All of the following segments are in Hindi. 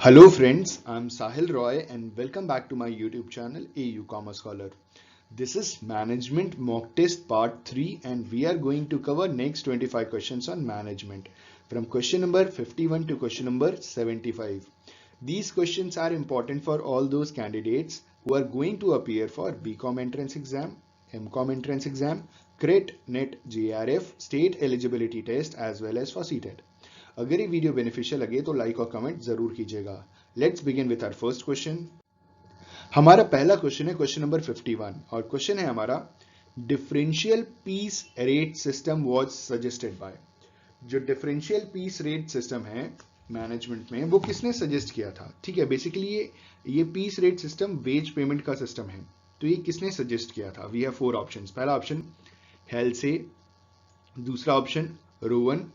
Hello friends, I'm Sahil Roy and welcome back to my YouTube channel AU Commerce Scholar. This is Management Mock Test Part 3 and we are going to cover next 25 questions on management from question number 51 to question number 75. These questions are important for all those candidates who are going to appear for BCom entrance exam, MCom entrance exam, CRET, NET, JRF, State Eligibility Test as well as for CTET. अगर ये वीडियो बेनिफिशियल लगे तो लाइक और कमेंट जरूर कीजिएगा। Let's begin with our first question. हमारा पहला क्वेश्चन है क्वेश्चन नंबर 51 और क्वेश्चन है हमारा differential piece rate system was suggested by. जो डिफरेंशियल पीस रेट सिस्टम है मैनेजमेंट में वो किसने सजेस्ट किया था? ठीक है, बेसिकली ये piece rate system wage payment का सिस्टम है, तो ये किसने सजेस्ट किया था? We have 4 options. पहला ऑप्शन हेल्से, दूसरा ऑप्शन रोवन,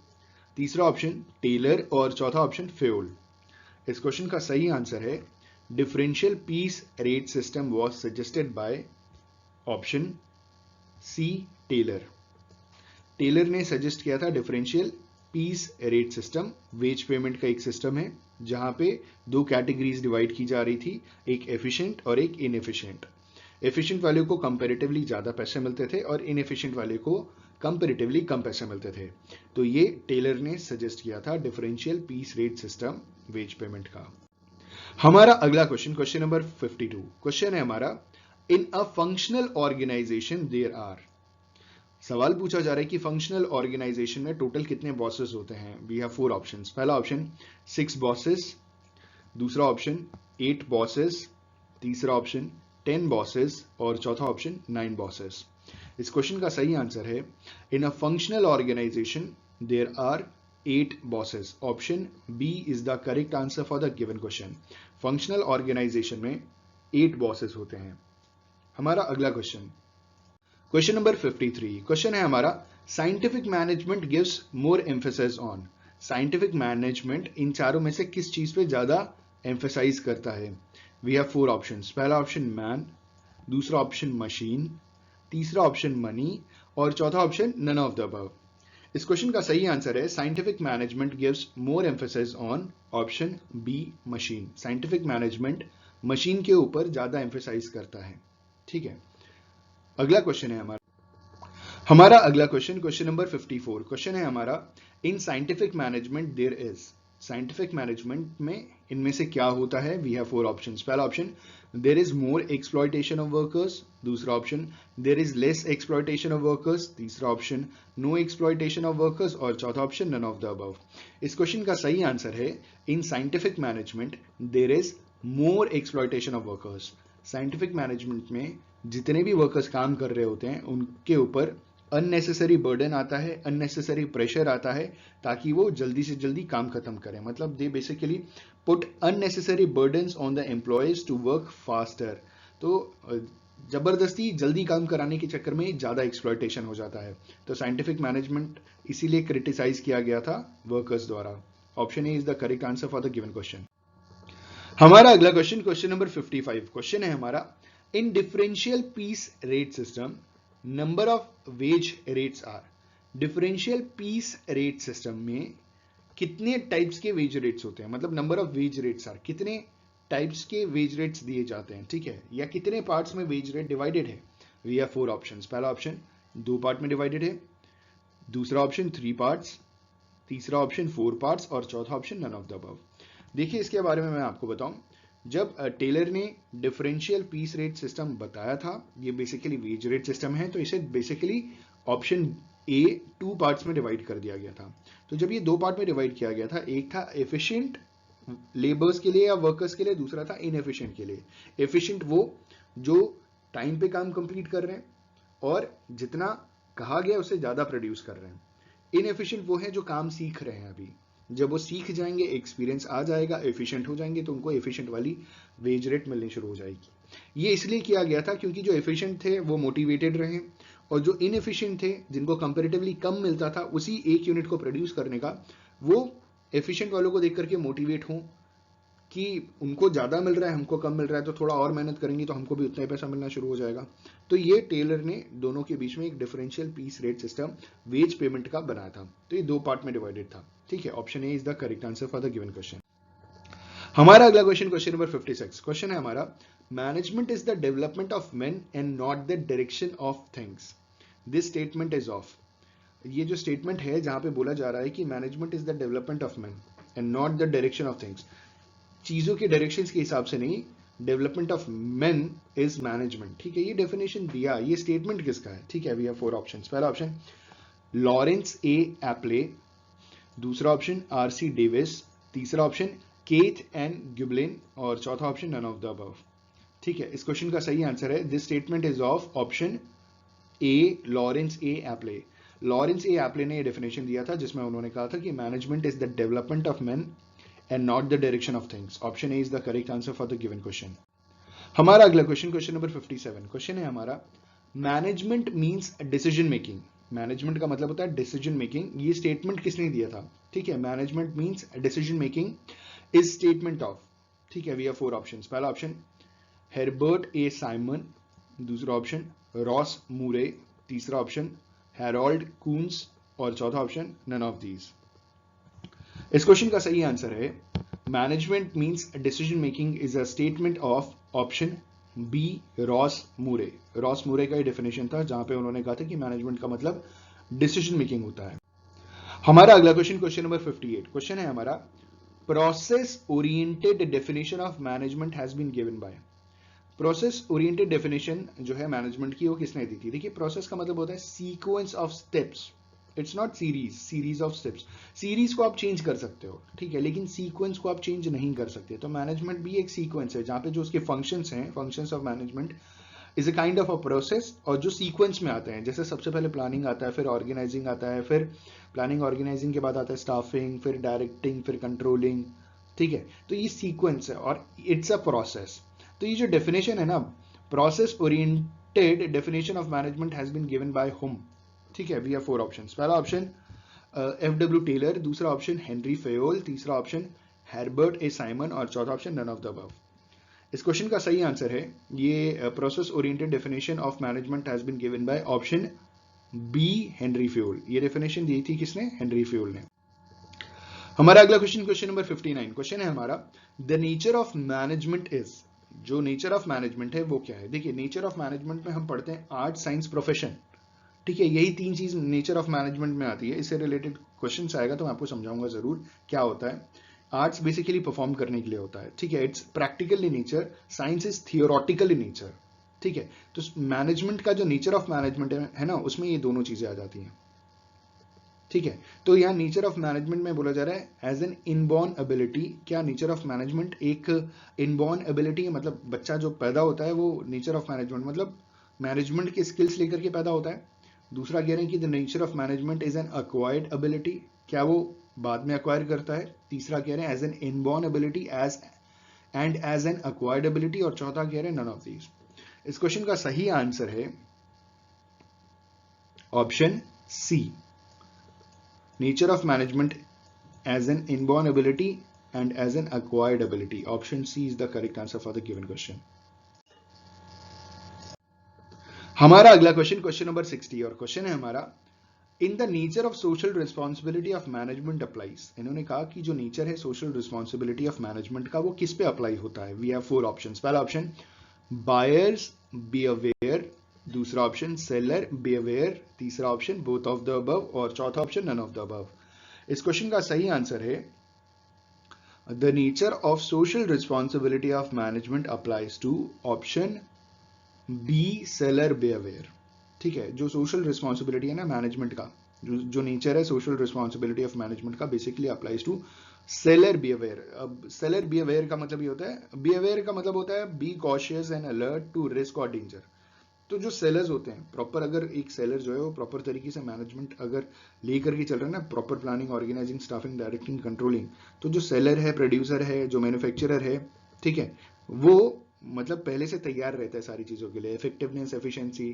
तीसरा ऑप्शन टेलर और चौथा ऑप्शन फेओल। इस क्वेश्चन का सही आंसर है differential piece rate system was suggested by option C Taylor. Taylor ने सजेस्ट किया था differential piece rate system. Wage payment का एक सिस्टम है जहां पे दो कैटेगरीज डिवाइड की जा रही थी, एक एफिशिएंट और एक इनएफिशिएंट। एफिशिएंट वाले को कंपैरेटिवली ज्यादा पैसे मिलते थे और इनएफिशिएंट वाले को कंपैरेटिवली कम पैसे मिलते थे। तो ये टेलर ने सजेस्ट किया था differential piece rate system wage payment का। हमारा अगला क्वेश्चन, क्वेश्चन नंबर 52। क्वेश्चन है हमारा in a functional organisation there are. सवाल पूछा जा रहा है कि फंक्शनल ऑर्गेनाइजेशन में टोटल कितने बॉसेस होते हैं? We have 4 options. पहला ऑप्शन 6 बॉसेस, दूसरा ऑप्शन 8 बॉसेस, तीसरा ऑप्शन 10 बॉसेस और चौथा ऑप्शन 9 बॉसेस। इस क्वेश्चन का सही आंसर है in a functional organisation there are 8 bosses. Option B is the correct answer for the given question. Functional organisation में 8 बॉसेस होते हैं। हमारा अगला क्वेश्चन, क्वेश्चन नंबर 53। क्वेश्चन है हमारा scientific management gives more emphasis on. Scientific management इन चारों में से किस चीज पे ज्यादा एम्फेसाइज करता है? We have 4 options. पहला ऑप्शन मैन, दूसरा ऑप्शन मशीन, तीसरा ऑप्शन मनी और चौथा option none of the above. इस क्वेश्चन का सही आंसर है scientific management gives more emphasis on option B machine. Scientific management machine के ऊपर ज्यादा एम्फेसाइज करता है। ठीक है, अगला क्वेश्चन है हमारा अगला क्वेश्चन, क्वेश्चन नंबर 54। क्वेश्चन है हमारा in scientific management there is. Scientific management में इनमें से क्या होता है? We have 4 options. पहला option there is more exploitation of workers, दूसरा option there is less exploitation of workers, तीसरा option no exploitation of workers और चौथा option none of the above. इस क्वेश्चन का सही आंसर है in scientific management there is more exploitation of workers. Scientific management में जितने भी वर्कर्स काम कर रहे होते हैं उनके ऊपर अननेसेसरी बर्डन आता है, अननेसेसरी प्रेशर आता है ताकि वो जल्दी से जल्दी काम खत्म करें। मतलब they basically put unnecessary burdens on the employees to work faster. तो जबरदस्ती जल्दी काम कराने के चक्कर में ज्यादा एक्सप्लॉयटेशन हो जाता है। तो साइंटिफिक मैनेजमेंट इसीलिए क्रिटिसाइज किया गया था वर्कर्स द्वारा। Option A is the correct answer for the given question. हमारा अगला क्वेश्चन, क्वेश्चन नंबर 55। क्वेश्चन है हमारा in differential piece rate system number of wage rates are. Differential piece rate system में कितने टाइप्स के वेज रेट्स होते हैं? मतलब number of wage rates are, कितने टाइप्स के वेज रेट्स दिए जाते हैं, ठीक है, या कितने पार्ट्स में वेज रेट डिवाइडेड है? We have 4 options. पहला ऑप्शन 2 पार्ट में डिवाइडेड है, दूसरा ऑप्शन 3 पार्ट्स, तीसरा ऑप्शन 4 पार्ट्स और चौथा option none of the above. देखिए इसके बारे में मैं आपको बताऊं, जब टेलर ने डिफरेंशियल पीस रेट सिस्टम बताया था, ये बेसिकली वेज रेट सिस्टम है, तो इसे बेसिकली ऑप्शन ए 2 पार्ट्स में डिवाइड कर दिया गया था। तो जब ये 2 पार्ट में डिवाइड किया गया था, एक था एफिशिएंट लेबर्स के लिए या वर्कर्स के लिए, दूसरा था इनएफिशिएंट के लिए। एफिशिएंट वो जो टाइम पे काम कंप्लीट कर रहे हैं और जितना कहा गया उससे ज्यादा प्रोड्यूस कर रहे हैं। इनएफिशिएंट वो है जो काम सीख रहे हैं अभी। जब वो सीख जाएंगे, एक्सपीरियंस आ जाएगा, एफिशिएंट हो जाएंगे, तो उनको एफिशिएंट वाली वेज रेट मिलनी शुरू हो जाएगी। ये इसलिए किया गया था क्योंकि जो एफिशिएंट थे वो मोटिवेटेड रहे और जो इनएफिशिएंट थे जिनको कंपैरेटिवली कम मिलता था उसी एक यूनिट को प्रोड्यूस करने का, वो एफिशिएंट वालों को देख करके मोटिवेट हों कि उनको ज्यादा मिल रहा है, हमको कम मिल रहा है, तो थोड़ा और मेहनत करेंगे तो हमको भी उतना ही पैसा मिलना शुरू हो जाएगा। तो ये टेलर ने दोनों के बीच में एक differential piece rate system wage payment का बनाया था। तो ये 2 पार्ट में डिवाइडेड था। ठीक है, option A is the correct answer for the given question. हमारा अगला क्वेश्चन, क्वेश्चन नंबर 56, क्वेश्चन है हमारा, management is the development of main and not the direction of things, this statement is of. ये जो स्टेटमेंट है जहां पे बोला जा रहा है कि management is the development of main and not the direction of things, चीजों के डायरेक्शंस के हिसाब से नहीं, development of main is management. ठीक है, ये डेफिनेशन दिया, ये स्टेटमेंट किसका है? ठीक है, वी हैव 4 ऑप्शंस। पहला ऑप्शन लॉरेंस ए एप्ले, दूसरा ऑप्शन आरसी डेविस, तीसरा ऑप्शन केथ एंड गिबलिन, और चौथा option none of the above. ठीक है, इस क्वेश्चन का सही आंसर है this statement is of option A, Lawrence A Appley. Lawrence A Appley ने ये डेफिनेशन दिया था जिसमें उन्होंने कहा था कि management is the development of main and not the direction of things. Option A is the correct answer for the given question. हमारा अगला क्वेश्चन, क्वेश्चन नंबर 57, क्वेश्चन है हमारा, management means decision making. Management का मतलब होता है डिसीजन मेकिंग, ये स्टेटमेंट किसने दिया था? ठीक है, management means decision making is statement of. ठीक है, वी हैव 4 ऑप्शंस। पहला ऑप्शन हेरबर्ट ए साइमन, दूसरा ऑप्शन रॉस मूरे, तीसरा ऑप्शन हैरोल्ड कून्स, और चौथा ऑप्शन नन ऑफ दीज। इस क्वेश्चन का सही आंसर है management means decision making is a statement of option B, Ross Moore. Ross Moore का ये डेफिनेशन था जहां पे उन्होंने कहा था कि मैनेजमेंट का मतलब डिसीजन मेकिंग होता है। हमारा अगला क्वेश्चन, क्वेश्चन नंबर 58, क्वेश्चन है हमारा, process oriented definition of management has been given by. Process oriented definition जो है मैनेजमेंट की, वो किसने दी थी? देखिए, प्रोसेस का मतलब होता है sequence of steps, it's not series, series of steps. Series को आप चेंज कर सकते हो, ठीक है, लेकिन सीक्वेंस को आप चेंज नहीं कर सकते। तो मैनेजमेंट भी एक सीक्वेंस है जहां पे जो उसके फंक्शंस हैं, functions of management is a kind of a process, और जो सीक्वेंस में आते हैं, जैसे सबसे पहले प्लानिंग आता है, फिर ऑर्गेनाइजिंग आता है, फिर प्लानिंग ऑर्गेनाइजिंग के बाद आता है स्टाफिंग, फिर डायरेक्टिंग, फिर कंट्रोलिंग। ठीक है, तो ये सीक्वेंस है और इट्स अ प्रोसेस। तो ये जो डेफिनेशन है ना, process oriented definition of management has been given by whom. ठीक है, वी हैव 4 ऑप्शंस। पहला ऑप्शन एफ.डब्ल्यू. टेलर, दूसरा ऑप्शन हेनरी फेयोल, तीसरा ऑप्शन हेरबर्ट ए साइमन, और चौथा option none of the above. इस क्वेश्चन का सही आंसर है ये process oriented definition of management has been given by option B, Henry Fayol. ये डेफिनेशन दी थी किसने? हेनरी फेयोल ने। हमारा अगला क्वेश्चन, क्वेश्चन नंबर 59, क्वेश्चन है हमारा, the nature of management is. जो नेचर ऑफ मैनेजमेंट है वो क्या है? देखिए, नेचर ऑफ मैनेजमेंट में हम पढ़ते हैं आर्ट, साइंस, प्रोफेशन। ठीक है, यही 3 चीज नेचर ऑफ मैनेजमेंट में आती है। इससे रिलेटेड क्वेश्चन आएगा तो मैं आपको समझाऊंगा जरूर क्या होता है। आर्ट्स बेसिकली परफॉर्म करने के लिए होता है, ठीक है, it's practical in nature, science is theoretical in nature. ठीक है, तो मैनेजमेंट का जो नेचर ऑफ मैनेजमेंट है ना, उसमें ये दोनों चीजें आ जाती हैं। ठीक है, तो यहाँ नेचर ऑफ मैनेजमेंट में बोला जा रहा है एज एन इनबॉर्न एबिलिटी। क्या नेचर ऑफ मैनेजमेंट एक इनबॉर्न एबिलिटी है? मतलब बच्चा जो पैदा होता है वो नेचर ऑफ मैनेजमेंट, मतलब मैनेजमेंट के स्किल्स लेकर के पैदा होता है। दूसरा कह रहे हैं कि the nature of management is an acquired ability, क्या वो बाद में अक्वायर करता है। तीसरा कह रहे हैं as an inborn ability as an acquired ability, और चौथा कह रहे हैं नन ऑफ दीज। इस क्वेश्चन का सही आंसर है option C, nature of management as an inborn ability and as an acquired ability. Option C is the correct answer for the given question. हमारा अगला क्वेश्चन, क्वेश्चन नंबर 60, और क्वेश्चन है हमारा, in the nature of social responsibility of management applies. इन्होंने कहा कि जो नेचर है सोशल रिस्पॉन्सिबिलिटी ऑफ मैनेजमेंट का, वो किस पे अप्लाई होता है? We have 4 options. पहला ऑप्शन बायर्स बी अवेयर, दूसरा ऑप्शन सेलर बी अवेयर, तीसरा option both of the above, और चौथा option none of the above. इस क्वेश्चन का सही आंसर है the nature of social responsibility of management applies to option B, seller be aware. ठीक है, जो सोशल रिस्पॉन्सिबिलिटी है ना मैनेजमेंट का, जो नेचर है सोशल रिस्पॉन्सिबिलिटी ऑफ मैनेजमेंट का, basically applies to seller be aware. अब सेलर बी अवेयर का मतलब ये होता है, बी अवेयर का मतलब होता है be cautious and alert to risk और डेंजर। तो जो सेलर्स होते हैं प्रॉपर, अगर एक सेलर जो है वो प्रॉपर तरीके से मैनेजमेंट अगर लेकर के चल रहा है ना, proper planning, organising, staffing, directing, controlling, तो जो सेलर है, प्रोड्यूसर है, जो मैन्युफैक्चरर है, ठीक है, वो मतलब पहले से तैयार रहता है सारी चीजों के लिए, इफेक्टिवनेस, एफिशिएंसी,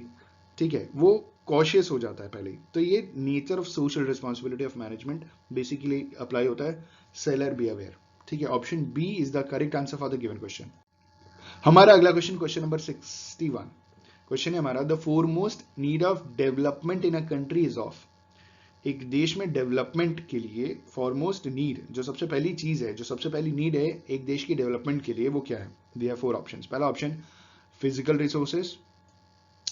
ठीक है, वो कॉशियस हो जाता है पहले ही। तो ये nature of social responsibility of management basically apply होता है सेलर बी अवेयर। ठीक है, option B is the correct answer for the given question. हमारा अगला क्वेश्चन, क्वेश्चन नंबर 61, क्वेश्चन है हमारा, the foremost need of development in a country is of. एक देश में डेवलपमेंट के लिए फॉरमोस्ट नीड, जो सबसे पहली चीज है, जो सबसे पहली नीड है एक देश की डेवलपमेंट के लिए, वो क्या है? We have 4 options. पहला ऑप्शन फिजिकल रिसोर्सेज,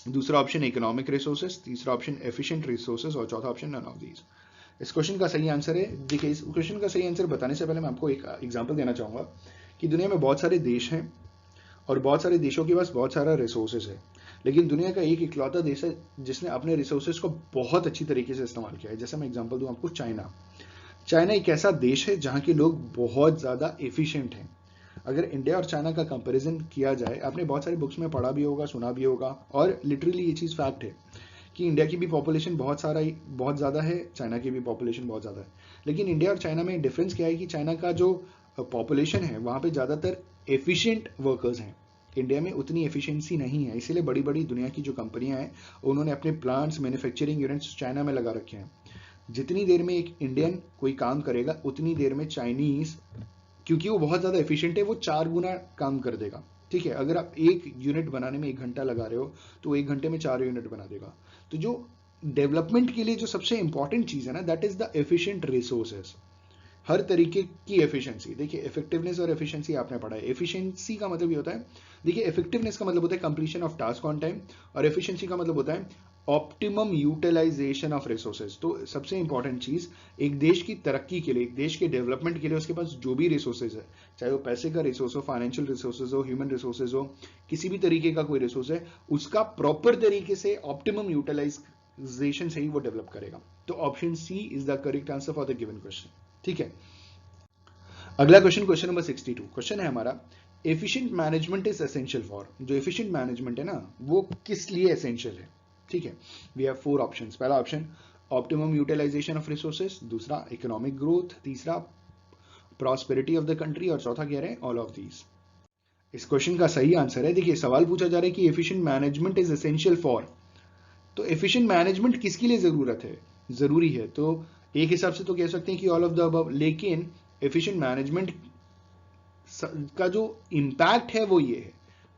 दूसरा ऑप्शन इकोनॉमिक रिसोर्सेज, तीसरा ऑप्शन एफिशिएंट रिसोर्सेज और चौथा ऑप्शन नन ऑफ दीज। इस क्वेश्चन का सही आंसर है, देखिए इस क्वेश्चन का सही आंसर बताने से पहले मैं आपको एक एग्जांपल देना चाहूंगा कि दुनिया में बहुत सारे देश हैं और बहुत सारे देशों के पास बहुत सारा रिसोर्सेज है, लेकिन दुनिया का एक इकलौता देश है जिसने अपने रिसोर्सेज को बहुत अच्छी तरीके से इस्तेमाल किया है। जैसे मैं एग्जांपल दूं आपको, चाइना। चाइना एक ऐसा देश है जहां के लोग बहुत ज्यादा एफिशिएंट हैं। अगर इंडिया और चाइना का कंपैरिजन किया जाए, आपने बहुत सारी बुक्स में पढ़ा भी होगा, सुना भी होगा, और लिटरली ये चीज फैक्ट है कि इंडिया की भी पॉपुलेशन बहुत ज़्यादा है, चाइना की भी पॉपुलेशन बहुत ज़्यादा है। लेकिन इंडिया और चाइना में डिफरेंस क्या है कि चाइना का जो पॉपुलेशन है वहाँ पे ज़्यादातर एफिशिएंट वर्कर्स हैं, इंडिया में उतनी एफिशिएंसी नहीं है। इसीलिए बड़ी बड़ी दुनिया की जो कंपनियां हैं उन्होंने अपने प्लांट्स, मैन्युफैक्चरिंग यूनिट्स चाइना में लगा रखे हैं। जितनी देर में एक इंडियन कोई काम करेगा उतनी देर में चाइनीज, क्योंकि वो बहुत ज़्यादा एफिशिएंट है, वो 4 गुना काम कर देगा। ठीक है, अगर आप एक यूनिट बनाने में 1 घंटा लगा रहे हो तो 1 घंटे में 4 यूनिट बना देगा। तो जो डेवलपमेंट के लिए जो सबसे इंपॉर्टेंट चीज है ना, that is the efficient resources. हर तरीके की एफिशिएंसी, देखिए इफेक्टिवनेस और एफिशिएंसी आपने पढ़ा है। एफिशिएंसी का मतलब ये होता है, देखिए इफेक्टिवनेस का मतलब होता है completion of task on time, और एफिशिएंसी का मतलब होता है ऑप्टिमम यूटिलाइजेशन ऑफ रिसोर्सेज। तो सबसे इंपॉर्टेंट चीज एक देश की तरक्की के लिए, एक देश के डेवलपमेंट के लिए उसके पास जो भी रिसोर्सेज है, चाहे वो पैसे का रिसोर्स हो, फाइनेंशियल रिसोर्सेज हो, ह्यूमन रिसोर्सेज हो, किसी भी तरीके का कोई रिसोर्स है, उसका प्रॉपर तरीके से ऑप्टिमम यूटिलाइजेशन से ही वो डेवलप करेगा। तो option C is the correct answer for the given question. ठीक है, अगला क्वेश्चन, क्वेश्चन नंबर 62। क्वेश्चन है हमारा, efficient management is essential for. जो एफिशिएंट मैनेजमेंट है ना, वो किस लिए एसेंशियल है? ठीक है, वी हैव 4 ऑप्शंस। पहला option optimum utilisation of resources, दूसरा इकोनॉमिक ग्रोथ, तीसरा प्रॉस्पेरिटी ऑफ द कंट्री, और चौथा कह रहे हैं ऑल ऑफ दीज। इस क्वेश्चन का सही आंसर है, देखिए सवाल पूछा जा रहा है कि efficient management is essential for, तो एफिशिएंट मैनेजमेंट किसके लिए जरूरत है, जरूरी है? तो एक हिसाब से तो कह सकते हैं कि ऑल ऑफ द अबव, लेकिन एफिशिएंट मैनेजमेंट का जो इंपैक्ट है वो ये है।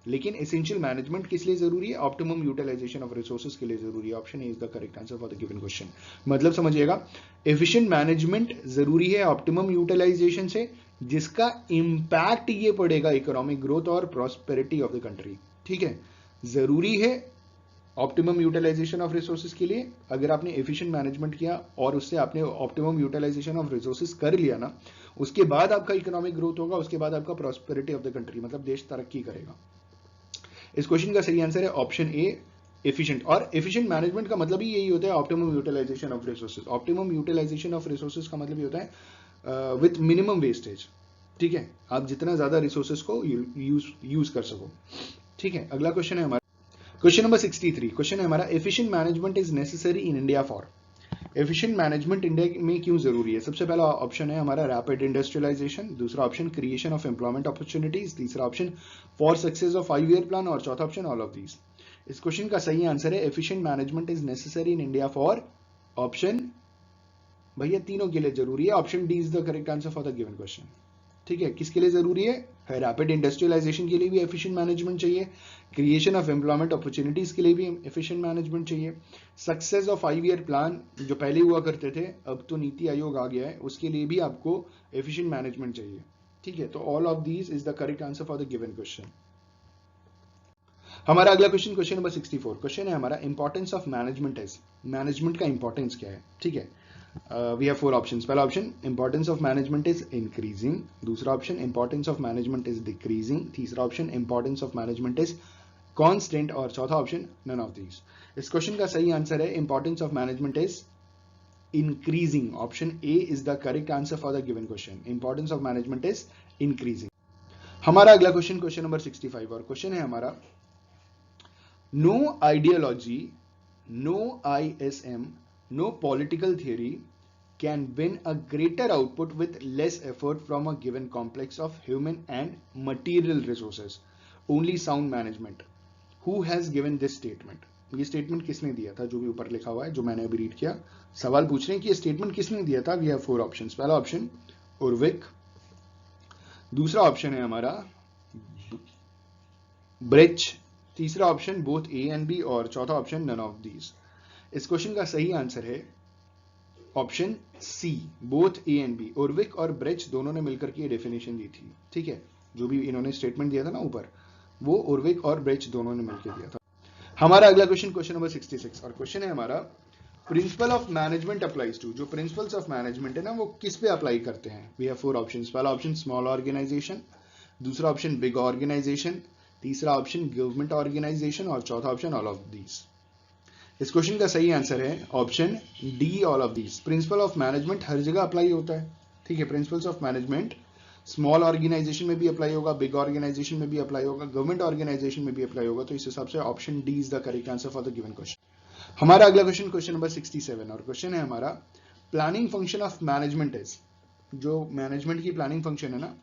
लेकिन एसेंशियल मैनेजमेंट किस लिए जरूरी है? ऑप्टिमम यूटिलाइजेशन ऑफ रिसोर्सेज के लिए जरूरी है। Option A is the correct answer for the given question. मतलब समझिएगा, एफिशिएंट मैनेजमेंट जरूरी है ऑप्टिमम यूटिलाइजेशन से, जिसका इंपैक्ट ये पड़ेगा इकोनॉमिक ग्रोथ और प्रॉस्पेरिटी ऑफ द कंट्री। ठीक है, जरूरी है ऑप्टिमम यूटिलाइजेशन ऑफ रिसोर्सेज के लिए। अगर आपने एफिशिएंट मैनेजमेंट किया और उससे आपने ऑप्टिमम यूटिलाइजेशन ऑफ रिसोर्सेज कर लिया ना, उसके बाद आपका इकोनॉमिक ग्रोथ होगा, उसके बाद आपका प्रॉस्पेरिटी ऑफ द कंट्री, मतलब देश तरक्की करेगा। इस क्वेश्चन का सही आंसर है ऑप्शन ए, एफिशिएंट। और एफिशिएंट मैनेजमेंट का मतलब ही यही होता है, optimum utilisation of resources. Optimum utilisation of resources का मतलब ये होता है विथ मिनिमम वेस्टेज। ठीक है, आप जितना ज्यादा रिसोर्सेज को यूज कर सको। ठीक है, अगला क्वेश्चन है हमारा, क्वेश्चन नंबर 63। क्वेश्चन है हमारा, efficient management is necessary in India for. Efficient management India में क्यों जरूरी है? सबसे पहला ऑप्शन है हमारा रैपिड इंडस्ट्रियलाइजेशन, दूसरा option creation of employment opportunities, तीसरा option for success of 5 year plan, और चौथा ऑप्शन ऑल ऑफ दीज। इस क्वेश्चन का सही आंसर है efficient management is necessary in India for, option भैया तीनों के लिए जरूरी है, option D is the correct answer for the given question. ठीक है, किसके लिए जरूरी है? रैपिड इंडस्ट्रियलाइजेशन के लिए भी एफिशिएंट मैनेजमेंट चाहिए, क्रिएशन ऑफ एम्प्लॉयमेंट अपॉर्चुनिटीज के लिए भी एफिशिएंट मैनेजमेंट चाहिए, सक्सेस ऑफ 5 ईयर प्लान जो पहले हुआ करते थे, अब तो नीति आयोग आ गया है, उसके लिए भी आपको एफिशिएंट मैनेजमेंट चाहिए। ठीक है, तो all of these is the correct answer for the given question. हमारा अगला क्वेश्चन, क्वेश्चन नंबर 64। क्वेश्चन है हमारा, importance of management is. Management का इंपॉर्टेंस क्या है? ठीक है, we have 4 options. पहला option, importance of management is increasing, दूसरा option importance of management is decreasing, तीसरा option importance of management is constant, और चौथा ऑप्शन नन ऑफ दीज। इस क्वेश्चन का सही आंसर है importance of management is increasing. Option A is the correct answer for the given question. Importance of management is increasing. हमारा अगला क्वेश्चन, क्वेश्चन नंबर 65, और क्वेश्चन है हमारा, no ideology, no ISM, no political theory can win a greater output with less effort from a given complex of human and material resources. Only sound management. Who has given this statement? ये स्टेटमेंट किसने दिया था? जो भी ऊपर लिखा हुआ है, जो मैंने अभी रीड किया, सवाल पूछ रहे हैं कि ये स्टेटमेंट किसने दिया था। We have 4 options. पहला ऑप्शन उर्विक, दूसरा ऑप्शन है हमारा ब्रिच, तीसरा option both A and B, और चौथा ऑप्शन नन ऑफ दीज। इस क्वेश्चन का सही आंसर है option C both A and B, Urwick और ब्रेच दोनों ने मिलकर के डेफिनेशन दी थी, ठीक है, जो भी इन्होंने स्टेटमेंट दिया था ना ऊपर, वो उर्विक और ब्रेच दोनों ने मिलकर दिया था। हमारा अगला क्वेश्चन नंबर 66, और क्वेश्चन है हमारा principle of management applies to, जो प्रिंसिपल्स ऑफ मैनेजमेंट है ना वो किस पे अप्लाई करते हैं। We have 4 options. पहला ऑप्शन स्मॉल ऑर्गेनाइजेशन, दूसरा ऑप्शन बिग ऑर्गेनाइजेशन, तीसरा ऑप्शन गवर्नमेंट ऑर्गेनाइजेशन और चौथा ऑप्शन ऑल ऑफ दीज। इस क्वेश्चन का सही आंसर है option D, all of these. Principle of management हर जगह अप्लाई होता है, ठीक है। Principles of management small organisation में भी अप्लाई होगा, बिग ऑर्गेनाइजेशन में भी अप्लाई होगा, गवर्नमेंट ऑर्गेनाइजेशन में भी अप्लाई होगा। तो इस हिसाब से option D is the correct answer for the given question. हमारा अगला क्वेश्चन नंबर 67, और क्वेश्चन है हमारा planning function of management is, जो मैनेजमेंट की प्लानिंग फंक्शन है ना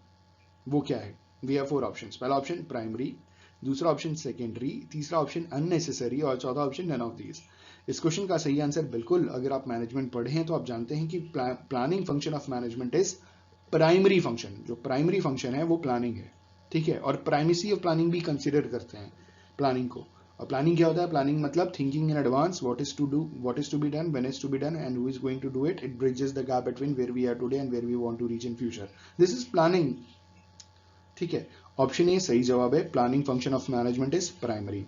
वो क्या है। We have 4 options. पहला ऑप्शन प्राइमरी, दूसरा ऑप्शन सेकेंडरी, तीसरा ऑप्शन अननेसेसरी और चौथा ऑप्शन नन ऑफ दीज। इस क्वेश्चन का सही आंसर बिल्कुल, अगर आप मैनेजमेंट पढ़े हैं तो आप जानते हैं कि planning function of management is primary function. जो प्राइमरी फंक्शन है वो प्लानिंग है, ठीक है। और प्राइमेसी ऑफ प्लानिंग भी कंसिडर करते हैं प्लानिंग को। और प्लानिंग क्या होता है? प्लानिंग मतलब thinking in advance, what is to do, what is to be done, when is to be done and who is going to do it. It bridges the gap between where we are today and where we want to reach in future. This is planning, ठीक है। ऑप्शन ए सही जवाब है, planning function of management is primary.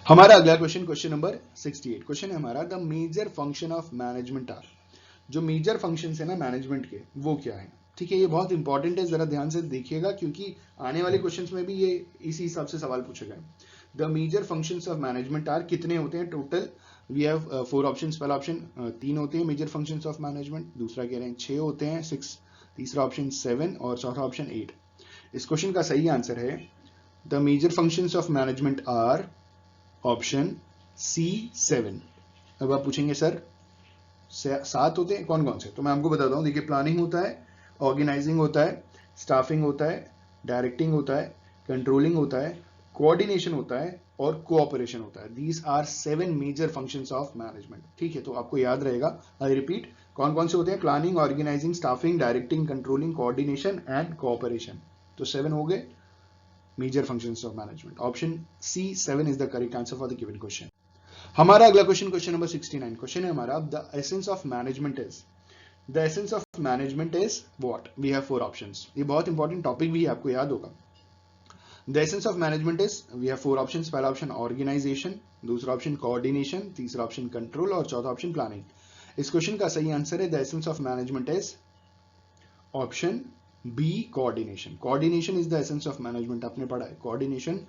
हमारा अगला क्वेश्चन नंबर 68। क्वेश्चन है हमारा the major function of management are, जो मेजर फंक्शन है ना मैनेजमेंट के वो क्या है, ठीक है। ये बहुत इंपॉर्टेंट है, जरा ध्यान से देखिएगा क्योंकि आने वाले क्वेश्चंस में भी ये इसी हिसाब से सवाल पूछे गए। The major functions of management are, कितने होते हैं टोटल। We have 4 options. पहला ऑप्शन 3 होते हैं मेजर फंक्शंस ऑफ मैनेजमेंट, दूसरा कह रहे हैं 6 होते हैं 6, तीसरा ऑप्शन 7 और चौथा ऑप्शन 8। इस क्वेश्चन का सही आंसर है the major functions of management are option C 7। अब आप पूछेंगे सर 7 होते हैं कौन कौन से, तो मैं आपको बताता हूं। देखिए प्लानिंग होता है, ऑर्गेनाइजिंग होता है, स्टाफिंग होता है, डायरेक्टिंग होता है, कंट्रोलिंग होता है, कोऑर्डिनेशन होता है और कोऑपरेशन होता है। These are 7 major functions of management, ठीक है। तो आपको याद रहेगा, आई रिपीट, कौन कौन से होते हैं? Planning, organising, staffing, directing, controlling, coordination and cooperation. तो 7 हो गए major functions of management. Option C 7 is the correct answer for the given question. हमारा अगला क्वेश्चन नंबर 69। क्वेश्चन है हमारा the essence of management is, the essence of management is what. We have 4 options. ये बहुत इंपॉर्टेंट टॉपिक भी है, आपको याद होगा। The essence of management is, we have 4 options. पहला ऑप्शन ऑर्गेनाइजेशन, दूसरा ऑप्शन कोऑर्डिनेशन, तीसरा ऑप्शन कंट्रोल और चौथा ऑप्शन प्लानिंग। इस क्वेश्चन का सही आंसर है the essence of management is option B coordination. Coordination is the essence of management, आपने पढ़ा है coordination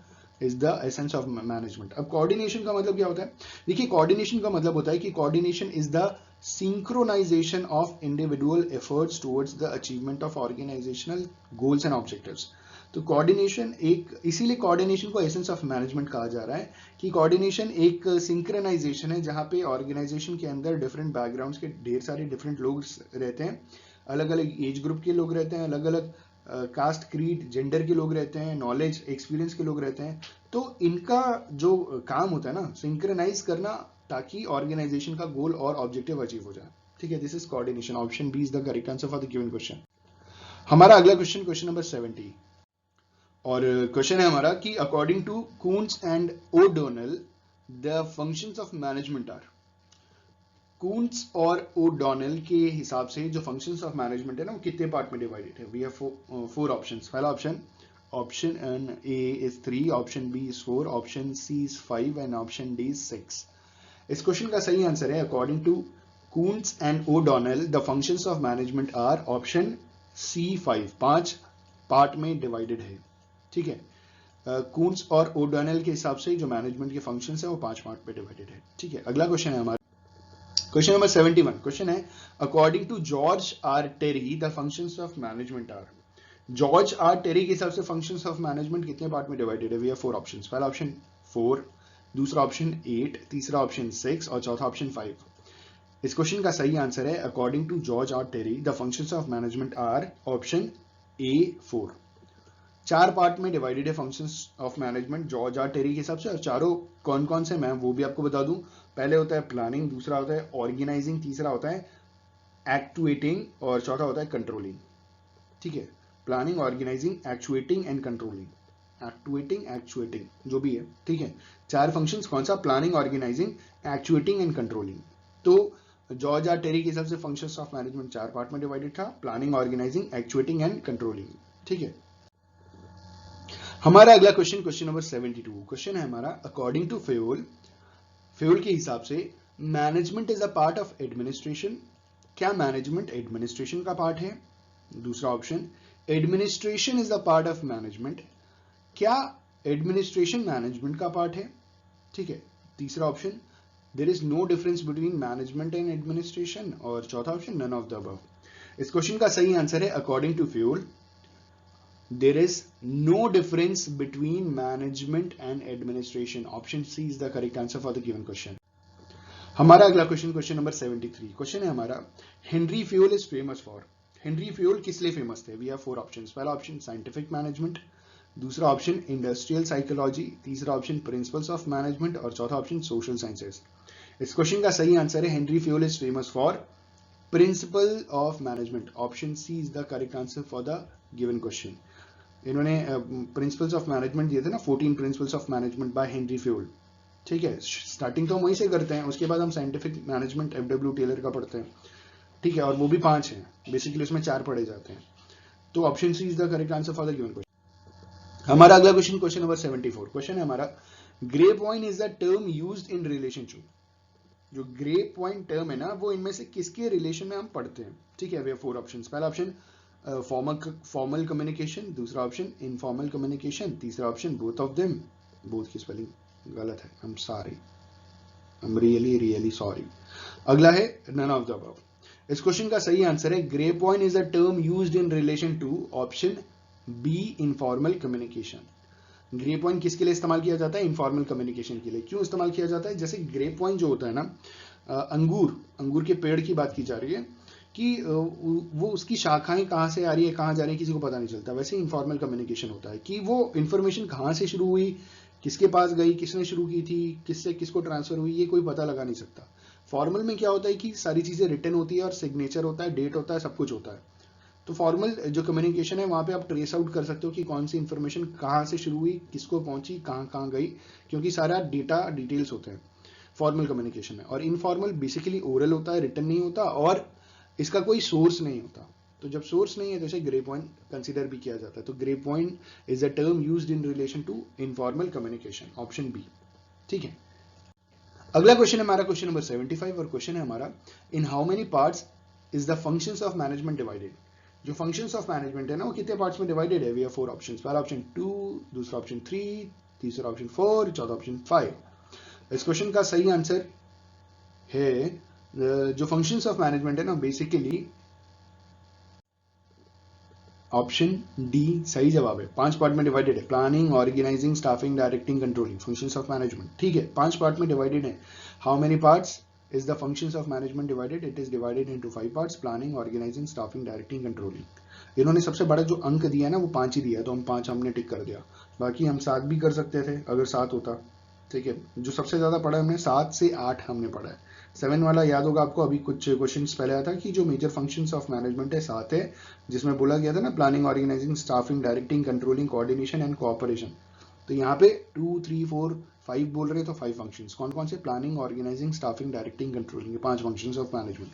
is the essence of management. अब कोऑर्डिनेशन का मतलब क्या होता है? देखिए कोऑर्डिनेशन का मतलब होता है कि coordination is the synchronisation of individual efforts towards the achievement of organisational goals and objectives. तो कोऑर्डिनेशन एक, इसीलिए कोऑर्डिनेशन को एसेंस ऑफ मैनेजमेंट कहा जा रहा है कि कोऑर्डिनेशन एक सिंक्रोनाइजेशन है जहां पे ऑर्गेनाइजेशन के अंदर डिफरेंट बैकग्राउंड्स के ढेर सारे डिफरेंट लोग रहते हैं, अलग अलग एज ग्रुप के लोग रहते हैं, अलग अलग कास्ट, क्रीड, जेंडर के लोग रहते हैं, नॉलेज, एक्सपीरियंस के लोग रहते हैं। तो इनका जो काम होता है ना सिंक्रोनाइज करना, ताकि ऑर्गेनाइजेशन का गोल और ऑब्जेक्टिव अचीव हो जाए, ठीक है। This is coordination. Option B is the correct answer for the given question. हमारा अगला क्वेश्चन नंबर 70, और क्वेश्चन है हमारा कि according to Koontz and O'Donnell the functions of management are. Koontz और ओडोनल के हिसाब से जो फंक्शंस ऑफ मैनेजमेंट है ना वो कितने पार्ट में डिवाइडेड है। We have 4 options. पहला option A is 3, option B is 4, option C is 5 and option D is 6। इस क्वेश्चन का सही आंसर है according to Koontz and O'Donnell the functions of management are option C 5 part में डिवाइडेड है, ठीक है। कून्स और ओडोनल के हिसाब से जो मैनेजमेंट के फंक्शंस है वो 5 पार्ट में डिवाइडेड है, ठीक है। अगला क्वेश्चन है हमारा क्वेश्चन नंबर 71। क्वेश्चन है according to George R Terry the functions of management are. George R Terry के हिसाब से फंक्शंस ऑफ मैनेजमेंट कितने पार्ट में डिवाइडेड है। We have 4 options. पहला ऑप्शन 4, दूसरा ऑप्शन 8, तीसरा ऑप्शन 6 और चौथा ऑप्शन 5। इस क्वेश्चन का सही आंसर है according to George R Terry the functions of management are option A 4। 4 part में डिवाइडेड है functions of management George R Terry के हिसाब से, और चारों कौन कौन से मैं वो भी आपको बता दूं। पहले होता है प्लानिंग, दूसरा होता है ऑर्गेनाइजिंग, तीसरा होता है एक्चुएटिंग और चौथा होता है कंट्रोलिंग, ठीक है। Planning, organising, actuating and controlling, actuating जो भी है, ठीक है। 4 फंक्शंस कौन सा? Planning, organising, actuating and controlling. तो जॉर्ज आर टेरी के हिसाब से फंक्शंस ऑफ मैनेजमेंट 4 पार्ट में डिवाइडेड था, planning, organising, actuating and controlling. ठीक है, हमारा अगला क्वेश्चन, क्वेश्चन नंबर 72 क्वेश्चन है हमारा, अकॉर्डिंग टू फेयोल, फेयोल के हिसाब से management is a part of administration. क्या मैनेजमेंट एडमिनिस्ट्रेशन का पार्ट है? दूसरा option, administration is a part of management. क्या एडमिनिस्ट्रेशन मैनेजमेंट का पार्ट है? ठीक है, तीसरा option, there is no difference between management and administration, और चौथा option, none of the above. इस क्वेश्चन का सही आंसर है according to Fayol, there is no difference between management and administration. Option C is the correct answer for the given question. हमारा अगला क्वेश्चन, क्वेश्चन नंबर 73 क्वेश्चन है हमारा, Henry Fayol is famous for. Henry Fayol किस लिए फेमस थे? We have 4 options. पहला ऑप्शन साइंटिफिक मैनेजमेंट, दूसरा ऑप्शन इंडस्ट्रियल साइकोलॉजी, तीसरा ऑप्शन प्रिंसिपल्स ऑफ मैनेजमेंट, और चौथा ऑप्शन सोशल साइंसेस। इस क्वेश्चन का सही आंसर है Henry Fayol is famous for principle of management. Option C is the correct answer for the given question. इन्होंने प्रिंसिपल्स ऑफ मैनेजमेंट दिए थे ना, 14 principles of management by Henry fuel. ठीक है, स्टार्टिंग तो हम वहीं से करते हैं, उसके बाद हम साइंटिफिक मैनेजमेंट एफडब्ल्यू टेलर का पढ़ते हैं। ठीक है, और वो भी 5 हैं, बेसिकली उसमें 4 पढ़े जाते हैं। तो option C is the correct answer for the given question. हमारा अगला क्वेश्चन, क्वेश्चन नंबर 74 क्वेश्चन है हमारा, grapevine is the term used in relation to. जो ग्रेप वाइन टर्म है ना, वो इनमें से किसके रिलेशन में हम पढ़ते हैं? ठीक है, वी हैव 4 ऑप्शंस। पहला ऑप्शन फॉर्मल कम्युनिकेशन, दूसरा ऑप्शन इनफॉर्मल कम्युनिकेशन, तीसरा option both of them. Both की स्पेलिंग गलत है, I am sorry, I am really sorry. अगला है नन ऑफ द अबव। इस क्वेश्चन का सही आंसर है grapevine is a term used in relation to, option B, informal communication. Grapevine किसके लिए इस्तेमाल किया जाता है? इनफॉर्मल कम्युनिकेशन के लिए। क्यों इस्तेमाल किया जाता है? जैसे ग्रेप वाइन जो होता है ना, अंगूर के पेड़ की बात की जा रही है कि वो उसकी शाखाएं कहाँ से आ रही है, कहाँ जा रही है, किसी को पता नहीं चलता। वैसे इनफॉर्मल कम्युनिकेशन होता है कि वो इन्फॉर्मेशन कहाँ से शुरू हुई, किसके पास गई, किसने शुरू की थी, किससे किसको ट्रांसफर हुई, ये कोई पता लगा नहीं सकता। फॉर्मल में क्या होता है कि सारी चीजें रिटन होती है और सिग्नेचर होता है, डेट होता है, सब कुछ होता है। तो फॉर्मल जो कम्युनिकेशन है, वहां पे आप ट्रेस आउट कर सकते हो कि कौन सी इंफॉर्मेशन कहाँ से शुरू हुई, किसको पहुंची, कहाँ कहाँ गई, क्योंकि सारा डेटा डिटेल्स होते हैं फॉर्मल कम्युनिकेशन में। और इनफॉर्मल बेसिकली ओरल होता है, रिटन नहीं होता, और इसका कोई सोर्स नहीं होता। तो जब सोर्स नहीं है तो इसे ग्रे पॉइंट कंसीडर भी किया जाता है। तो grapevine is a term used in relation to informal communication, option B. ठीक है, अगला क्वेश्चन है हमारा क्वेश्चन नंबर 75 और क्वेश्चन है हमारा, in how many parts is the functions of management divided. जो फंक्शंस ऑफ मैनेजमेंट है ना, वो कितने पार्ट्स में डिवाइडेड है? We have 4 options. पहला ऑप्शन 2, दूसरा ऑप्शन 3, तीसरा ऑप्शन 4, चौथा ऑप्शन 5। इस क्वेश्चन का सही आंसर है, जो फंक्शंस ऑफ मैनेजमेंट है ना, बेसिकली ऑप्शन डी सही जवाब है। 5 पार्ट में डिवाइडेड है, planning, organising, staffing, directing, controlling, functions of management. ठीक है, 5 पार्ट में डिवाइडेड है। How many parts is the functions of management divided? It is divided into 5 parts, planning, organising, staffing, directing, controlling. इन्होंने सबसे बड़ा जो अंक दिया है ना, वो 5 ही दिया, तो हम 5 हमने टिक कर दिया। बाकी हम 7 भी कर सकते थे अगर 7 होता। ठीक है, जो सबसे ज्यादा पढ़ा है हमने 7 से 8 हमने पढ़ा है। 7 वाला याद होगा आपको, अभी कुछ क्वेश्चन पहले आया था कि जो मेजर फंक्शंस ऑफ मैनेजमेंट है 7 है, जिसमें बोला गया था ना, planning, organising, staffing, directing, controlling, coordination and cooperation. तो यहाँ पे 2, 3, 4, 5 बोल रहे हैं, तो 5 फंक्शंस कौन कौन से? Planning, organising, staffing, directing, controlling, 5 functions of management.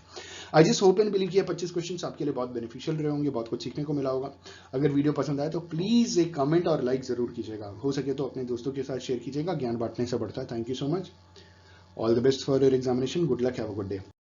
I just hope and believe कि 25 क्वेश्चंस आपके लिए बहुत बेनिफिशियल रहे होंगे, बहुत कुछ सीखने को मिला होगा। अगर वीडियो पसंद आए तो प्लीज एक कमेंट और लाइक जरूर कीजिएगा। हो सके तो अपने दोस्तों के साथ शेयर कीजिएगा, ज्ञान बांटने से बढ़ता है। Thank you so much, all the best for your examination, good luck, have a good day.